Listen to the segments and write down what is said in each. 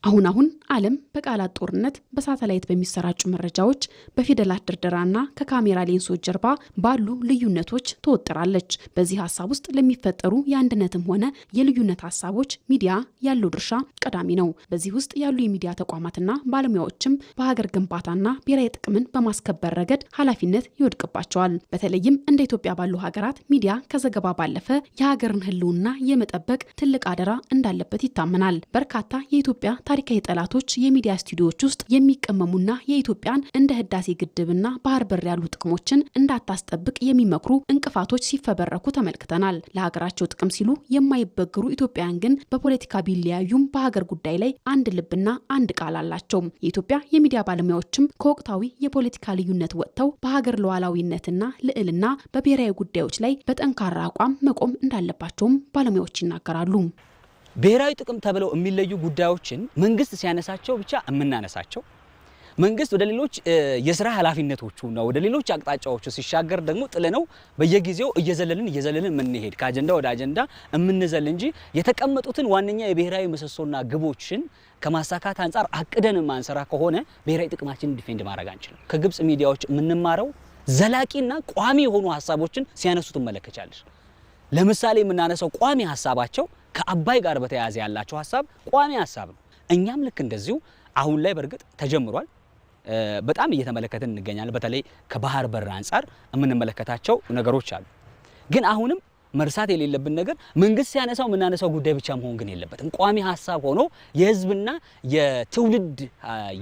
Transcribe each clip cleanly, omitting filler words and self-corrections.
አሁን ዓለም በቃላት ጦርነት በሳተላይት በሚሰራጩ መረጃዎች በፊደላት ድርደራና ከካሜራ ሌንሶች ጀርባ ባሉ ልዩነቶች ተወጥራለች። በዚህ ሐሳብ ውስጥ ለሚፈጠሩ የአንድነትም ሆነ የልዩነት ሐሳቦች ሚዲያ ያለው ድርሻ ቀዳሚ ነው። በዚህ ውስጥ ያሉ የሚዲያ ተቋማትና ባለሙያዎችም በሀገር ግንባታና ብሔራዊ ጥቅምን በማስከበር ረገድ ኃላፊነት ይወድቅባቸዋል። በተለይም እንደ ኢትዮጵያ ባሉ ሀገራት ሚዲያ ከዘገባ ባለፈ የሀገርን ሕልውና የመጠበቅ ትልቅ አደራ እንዳለበት ይታመናል። በርካታ የኢትዮጵያ ታሪካዊ ጠላቶች የሚዲያ ስቱዲዮዎች ውስጥ የሚቀመሙና የኢትዮጵያን እንደ ህዳሴ ግድብና ባህር በር ያሉ ጥቅሞችን እንዳታስጠብቅ የሚመክሩ እንቅፋቶች ሲፈበረኩ ተመልክተናል። ለሀገራቸው ጥቅም ሲሉ የማይበግሩ ኢትዮጵያውያን ግን በፖለቲካ ቢለያዩም በሀገር ጉዳይ ላይ አንድ ልብና አንድ ቃል አላቸው። የኢትዮጵያ የሚዲያ ባለሙያዎችም ከወቅታዊ የፖለቲካ ልዩነት ወጥተው በሀገር ሉዓላዊነትና ልዕልና በብሔራዊ ጉዳዮች ላይ በጠንካራ አቋም መቆም እንዳለባቸውም ባለሙያዎች ይናገራሉ። ብሔራዊ ጥቅም ተብለው የሚለዩ ጉዳዮችን መንግስት ሲያነሳቸው ብቻ የምናነሳቸው መንግስት ወደ ሌሎች የሥራ ኃላፊነቶቹና ወደ ሌሎች አቅጣጫዎቹ ሲሻገር ደግሞ ጥለነው በየጊዜው እየዘለልን የምንሄድ ከአጀንዳ ወደ አጀንዳ የምንዘል እንጂ የተቀመጡትን ዋነኛ የብሔራዊ ምሰሶና ግቦችን ከማሳካት አንፃር አቅደን ማንሰራ ከሆነ ብሔራዊ ጥቅማችንን ዲፌንድ ማድረግ አንችልም። ከግብጽ ሚዲያዎች የምንማረው ዘላቂና ቋሚ የሆኑ ሐሳቦችን ሲያነሱ ትመለከቻለሽ። ለምሳሌ የምናነሳው ቋሚ ሐሳባቸው ከአባይ ጋር በተያያዘ ያላቸው ሐሳብ ቋሚ ሐሳብ ነው። እኛም ልክ እንደዚሁ አሁን ላይ በርግጥ ተጀምሯል፣ በጣም እየተመለከተን እንገኛለን። በተለይ ከባህር በር አንፃር የምንመለከታቸው ነገሮች አሉ። ግን አሁንም መርሳት የሌለብን ነገር መንግስት ሲያነሳው የምናነሳው ጉዳይ ብቻ መሆን ግን የለበትም። ቋሚ ሐሳብ ሆኖ የህዝብና የትውልድ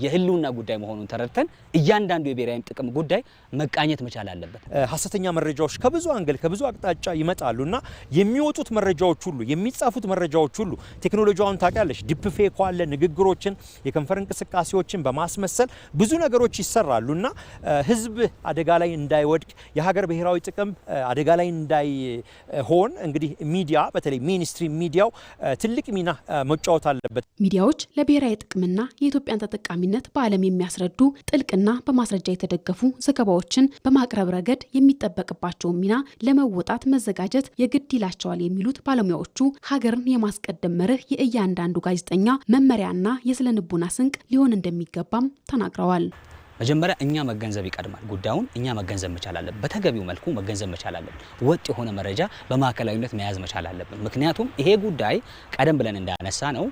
የህልውና ጉዳይ መሆኑን ተረድተን እያንዳንዱ የብሔራዊ ጥቅም ጉዳይ መቃኘት መቻል አለበት። ሐሰተኛ መረጃዎች ከብዙ አንገል ከብዙ አቅጣጫ ይመጣሉና የሚወጡት መረጃዎች ሁሉ የሚጻፉት መረጃዎች ሁሉ ቴክኖሎጂውን ታውቂያለሽ፣ ዲፕ ፌክ አለ፣ ንግግሮችን የከንፈር እንቅስቃሴዎችን በማስመሰል ብዙ ነገሮች ይሰራሉና ህዝብ አደጋ ላይ እንዳይወድቅ የሀገር ብሔራዊ ጥቅም አደጋ ላይ ሆን እንግዲህ ሚዲያ በተለይ ሚኒስትሪ ሚዲያው ትልቅ ሚና መጫወት አለበት። ሚዲያዎች ለብሔራዊ ጥቅምና የኢትዮጵያን ተጠቃሚነት በዓለም የሚያስረዱ ጥልቅና በማስረጃ የተደገፉ ዘገባዎችን በማቅረብ ረገድ የሚጠበቅባቸውን ሚና ለመወጣት መዘጋጀት የግድ ይላቸዋል የሚሉት ባለሙያዎቹ ሀገርን የማስቀደም መርህ የእያንዳንዱ ጋዜጠኛ መመሪያና የስነ ልቦና ስንቅ ሊሆን እንደሚገባም ተናግረዋል። መጀመሪያ እኛ መገንዘብ ይቀድማል። ጉዳዩን እኛ መገንዘብ መቻል አለብን። በተገቢው መልኩ መገንዘብ መቻል አለብን። ወጥ የሆነ መረጃ በማዕከላዊነት መያዝ መቻል አለብን። ምክንያቱም ይሄ ጉዳይ ቀደም ብለን እንዳነሳ ነው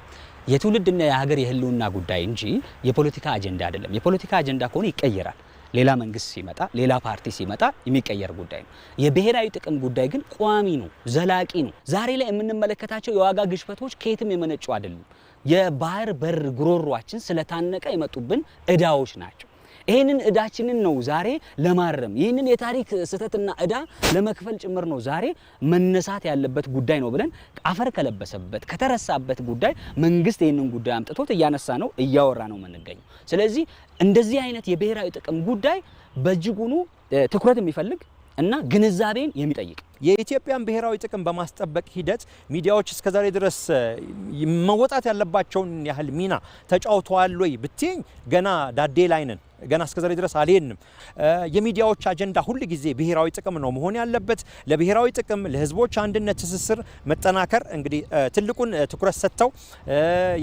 የትውልድና የሀገር የህልውና ጉዳይ እንጂ የፖለቲካ አጀንዳ አይደለም። የፖለቲካ አጀንዳ ከሆነ ይቀየራል። ሌላ መንግስት ሲመጣ፣ ሌላ ፓርቲ ሲመጣ የሚቀየር ጉዳይ ነው። የብሔራዊ ጥቅም ጉዳይ ግን ቋሚ ነው፣ ዘላቂ ነው። ዛሬ ላይ የምንመለከታቸው የዋጋ ግሽበቶች ከየትም የመነጩ አይደሉም። የባህር በር ጉሮሯችን ስለታነቀ የመጡብን እዳዎች ናቸው። ይሄንን እዳችንን ነው ዛሬ ለማረም ይሄንን የታሪክ ስህተትና እዳ ለመክፈል ጭምር ነው ዛሬ መነሳት ያለበት ጉዳይ ነው ብለን አፈር ከለበሰበት ከተረሳበት ጉዳይ መንግስት ይሄንን ጉዳይ አምጥቶት እያነሳ ነው እያወራ ነው የምንገኘው። ስለዚህ እንደዚህ አይነት የብሔራዊ ጥቅም ጉዳይ በእጅጉኑ ትኩረት የሚፈልግ እና ግንዛቤን የሚጠይቅ የኢትዮጵያን ብሔራዊ ጥቅም በማስጠበቅ ሂደት ሚዲያዎች እስከዛሬ ድረስ መወጣት ያለባቸውን ያህል ሚና ተጫውተዋል ወይ ብትኝ ገና ዳዴ ላይ ነን። ገና እስከዛሬ ድረስ አልሄድንም። የሚዲያዎች አጀንዳ ሁሉ ጊዜ ብሔራዊ ጥቅም ነው መሆን ያለበት። ለብሔራዊ ጥቅም ለህዝቦች አንድነት ትስስር መጠናከር እንግዲህ ትልቁን ትኩረት ሰጥተው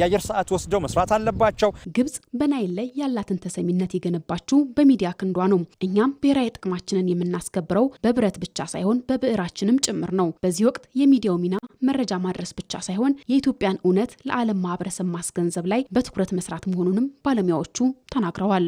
የአየር ሰዓት ወስደው መስራት አለባቸው። ግብጽ በናይል ላይ ያላትን ተሰሚነት የገነባችው በሚዲያ ክንዷ ነው። እኛም ብሔራዊ ጥቅማችንን የምናስከብረው በብረት ብቻ ሳይሆን በብዕራችንም ጭምር ነው። በዚህ ወቅት የሚዲያው ሚና መረጃ ማድረስ ብቻ ሳይሆን የኢትዮጵያን እውነት ለዓለም ማህበረሰብ ማስገንዘብ ላይ በትኩረት መስራት መሆኑንም ባለሙያዎቹ ተናግረዋል።